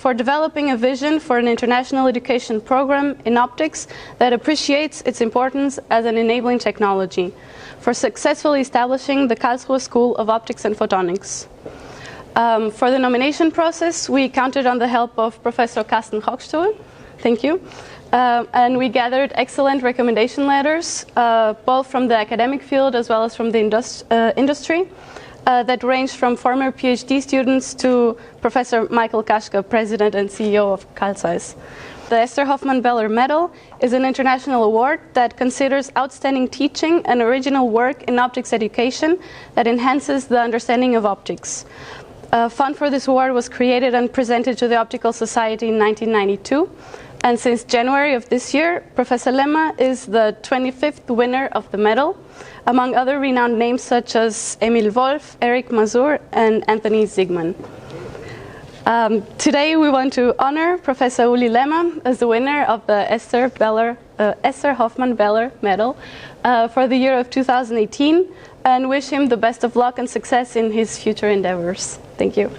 for developing a vision for an international education program in optics that appreciates its importance as an enabling technology, for successfully establishing the Karlsruhe School of Optics and Photonics. For the nomination process, we counted on the help of Professor Carsten Hochstuhl. Thank you. And we gathered excellent recommendation letters, both from the academic field as well as from the industry, that ranged from former PhD students to Professor Michael Kaschka, President and CEO of Carl Zeiss. The Esther Hoffman Beller Medal is an international award that considers outstanding teaching and original work in optics education that enhances the understanding of optics. A fund for this award was created and presented to the Optical Society in 1992. And since January of this year, Professor Lemmer is the 25th winner of the medal, among other renowned names such as Emil Wolf, Eric Mazur, and Anthony Zygmunt. Today we want to honor Professor Ulrich Lemmer as the winner of the Esther Hoffman Beller Medal for the year of 2018, and wish him the best of luck and success in his future endeavors. Thank you.